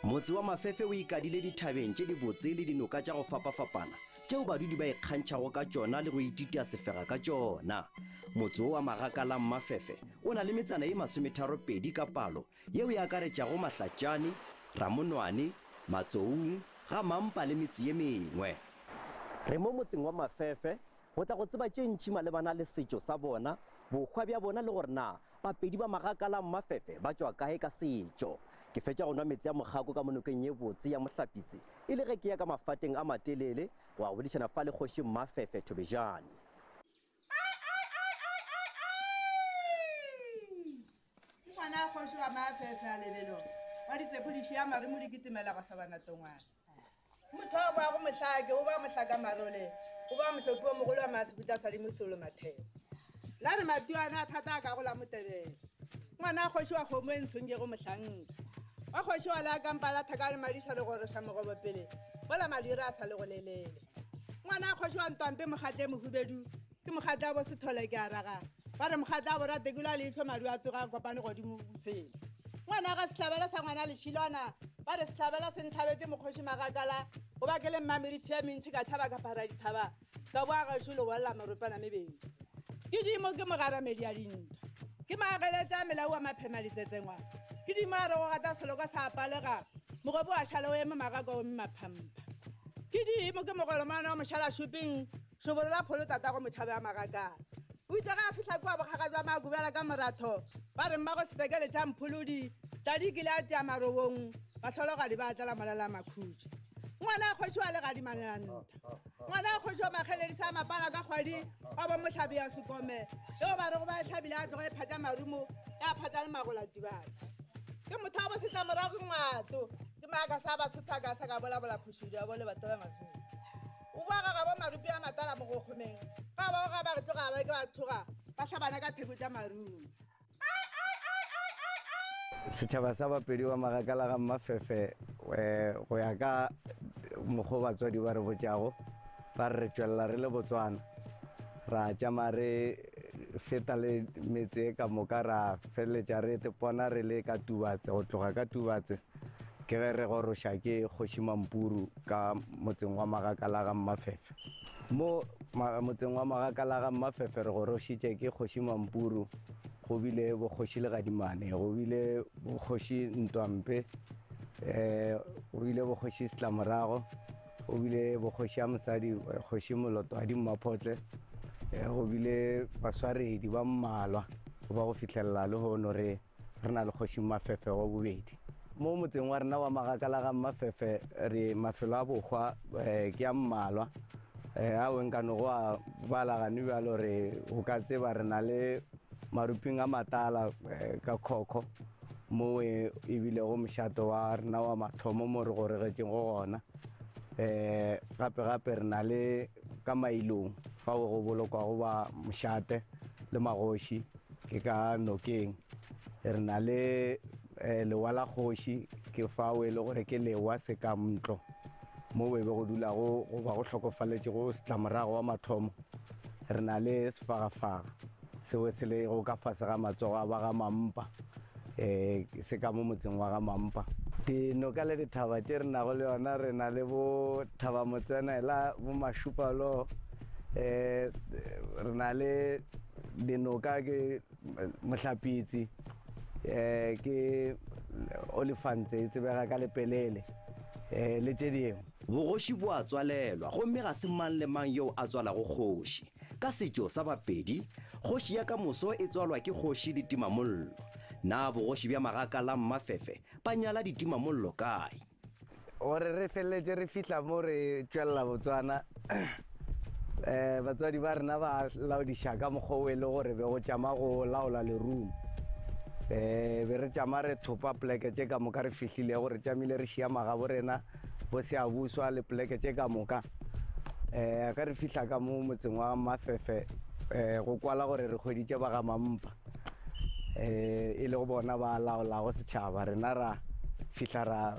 Motse wa Mafefe o ikadile dithabeng tše di botse le dinoka tša go fapafapana tšeo badudi ba ikgantšhago ka tšona le go ititia sefega ka tšona. Motse wa Magakala Mafefe o na le metsana ye 32 ka palo yeo e akaretšago Mahlatšane, Ramonwane, Matsoung, ga Mampa le metse ye mengwe. Re mo motseng wa Mafefe go tla go tseba tše ntši malebana le setšo sa bona, bokgwa bja bona le gore na Bapedi ba Magakala Mafefe ba tšwa kae ka setšo. Ke fetša go nwa metsi ya mogako ka monokeng ye botse ya Mohlapitse e le ge ke ya ka mafateng a matelele go a bodišana fa le Kgoši Mafefe Thobejane. Ngwana Kgoši wa Mafefe a lebelo wa ditsepodiši ya mare mo dikitimela go sa bana tongwana. Motho wa go mohlake o ba mohlaka marole o ba mohloko o mogolo wa Masepita sa Dimosolo Matheo. La re matuana a thata ka go la Motebele. Ngwana Kgoši wa kgomo e ntshong ke go mohlanka. Wa Kgoši wa la kampa la thakane madisa le gore sa mogobo pele bola madira a sa le go lelele. Ngwana Kgoši wa Ntampe mogatle mohubedu ke mogatla bo Sethole ke a raga ba re mogatla bo rate kula le iso madu a tsoga kopane godimo bosele. Ngwana ga Sehlabela sa ngwana le Shilwana ba re Sehlabela se nthabetse Mokgoši Magakala o ba ke le mmameriti ya mentši ka tšhaba ka phara dithaba ka boa gašo le walla maropana mebedi. Ke dimo ke mogaramedi a dinta ke magageletša melao wa maphema ditsetsengwa ke dimo a re go gata selo ka sa apalega mogobo a šala o eme magaka o eme maphampa ke dimo ke mogolomana wa mošala shoping šobolola pholo tata go motšhabe ya Magakala o itse ga a fihla kwa bokgaga jwa magubela ka moratho ba re mmago sepekele tša mpholodi tadi ke le a tea marobong ba tlhologadi ba tlela molela makhutše. Ngwana Kgoši wa legadimanela nta ngwana Kgoši wa mageledisa mapala ka kgwedi wa bo mohlabi ya sekome eo ba re go ba tlhabile a tlogo e phata marumo ya phata le magolatibatse ke motho wa bo setlamorago ke ngwato ke maaka sa basotho ka sa ka bolabola phošodi ya bole batho ba mafeng o boaga ga bo marupi a matala mo go kgomeng ga bao ga ba re tloga ba ke ba thoga ba tlhabana ka theko tša marumo. Setšhaba sa Bapedi wa Magakala ga Mafefe go ya ka mokgwa batswadi ba re botšago ba re tšwelela re le Botswana ra tšama re feta le metse e ka moka ra feleletša re tepona re le ka Tubatse go tloga ka Tubatse ke ge re goroša ke Kgoši Mampuru ka motseng wa Magakala ga Mafefe. Mo motseng wa Magakala ga Mafefe re gorošitše ke Kgoši Mampuru go bile Bokgoši Legadimane go bile Bokgoši Ntampe go bile Bokgoši Setlamorago go bile Bokgoši ya mosadi Kgoši Moloto a Dimmaphotle go bile baswaredi ba mmalwa ba go fitlhelela le hono re na le Kgoši Mafefe go bobedi. Mo motseng wa rena wa Magakala ga Mafefe re mafelo a bokgwa ke a mmalwa a wenkano go a balagane bjalo re go ka tseba re na le maruping a matala ka Khokho mo ebile go mošato wa rena wa mathomo mo re goregetšeng go gona gape re na le ka Mailong fa go bolokwa go ba mošate le magoši ke ka Nokeng re na le lewa la Kgoši ke fa o e le gore ke lewa se ka Mntlo mo be go dula go ba go hlokofaletše go Setlamorago wa mathomo re na le Sefagafaga seo se le go ka fase ga matsogo a ba ga Mampa se ka mo motseng wa ga Mampa. Dinoka le dithaba tše re nago le yona re na le bo Thaba Motsenela bo Mašupalo re na le dinoka ke Mohlapitse ke Olifante e tsebega ka Lepelele le tše dingwe. Bogoši bo a tswalelwa gomme ga se mang le mang yo a tswalago kgoši. Ka setšo sa Bapedi kgoši ya ka moso e tswalwa ke kgoši Ditimamollo. Na bogoši bja Magakala Mafefe ba nyala Ditimamollo kae? Gore re feleletše re fihla mo re tšwelela Botswana batswadi ba rena ba laodiša ka mokgwa o e le gore be go tšama go laola lerumo be re tšama re thopa poleke tše ka moka re fihlile gore tšamile re šia magabo rena bo Seabuswa le poleke tše ka moka ka re fihla ka mo motseng wa Mafefe go kwala gore re kgweditše ba ga mampa e le go bona ba laolago setšhaba rena ra fihla ra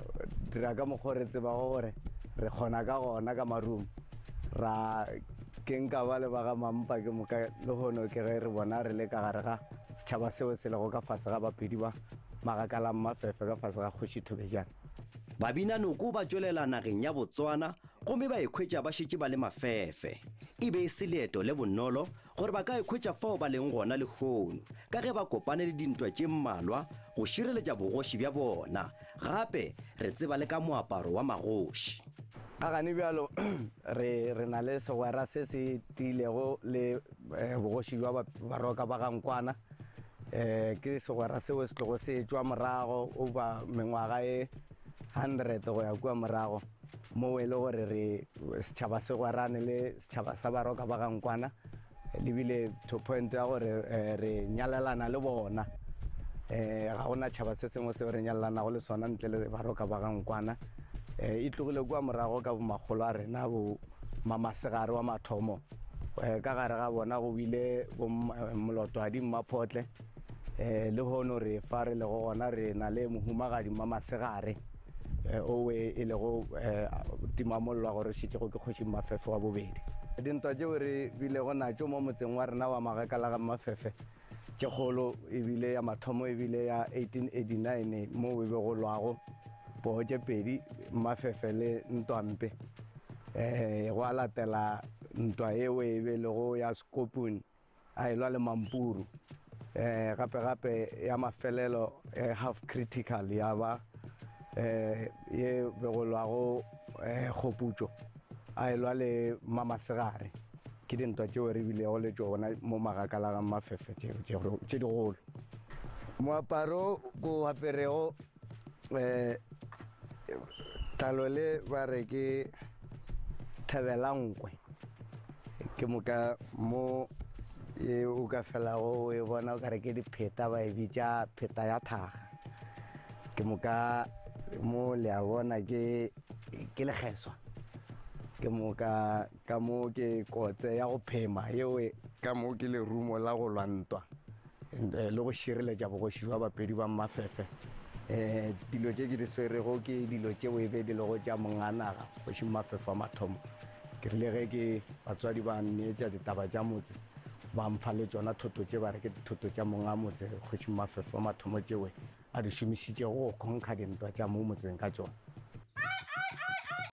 dira ka mokgwa re tsebago gore re kgona ka gona ka marumo ra ke nka ba le ba ga mampa ke moka le gono ke ge re bona re le ka gare ga setšhaba seo se lego ka fase ga bapedi ba Magakala Mafefe ka fase ga Kgoši Thobejane. Babinanoko ba tswelela nageng ya Botswana gomme ba ikhwetša ba šetše ba le mafefe e be se leeto le bonolo gore ba ka ikhwetša fao ba leng gona lehono ka ge ba kopane le dintwa tše mmalwa go šireletša bogoši bja bona gape re tseba le ka moaparo wa magoši. A gane bjalo re na le segwera se se tiilego le bogoši bja baroka ba gankwana ke segwera seo se tlogo se tšwa morago over mengwaga e 100 go ya kua morago mo e le gore re setšhaba se gwarane le setšhaba sa baroka ba gankwana lebile to point ya gore re nyalelana le bona ga gona tšhaba se sengwe seo re nyalelanago le sona ntle le baroka ba gankwana e tlogile kua morago ka bomakgolo a rena bo mamasegare wa mathomo ka gare ga bona go bile molotwadi Mmaphotle le hono re fa re lego gona re na le mohumagadi Mamasegare owe e lego timamollo gore šitše go ke Kgoši Mafefe wa bobedi. Dintwa tšeo re bile go natšo mo motseng wa rena wa Magakala ga Mafefe tše kgolo e bile ya mathomo e bile ya 1889 mo e be go lwago pogo tše pedi Mafefe le Ntwampe go a latela ntwa eo e be lego ya Skopun a elwa le Mampuru gape ya mafelelo half critical ya ba ye begolwago kgoputšo a elwa le Mamasegare ke dintwa tšeo re bilego le tšona mo Magakala ga Mafefe tše digolo. Moaparo ko aperego talo le ba re ke Thebelankwe ke moka mo e o ka felago e bona o kare ke dipheta ba e bitša pheta ya thaga ke moka mo le a bona ke legeswa ke moka ka mo ke kotse ya go phema yeo ka mo ke lerumo la go lwantwa le go šireletša bogoši ba bapedi ba Mafefe dilo tše ke di swerego ke dilo tšeo e be di lego tša monganaga Kgoši Mafefe wa mathomo ke rile ge ke batswadi ba nneetša ditaba tša motse ba mfa le tšona thoto tše ba re ke dithoto tša monga motse Kgoši Mafefe wa mathomo tšewe a di šomišitše go konka dintwa tša mo motseng ka tšona.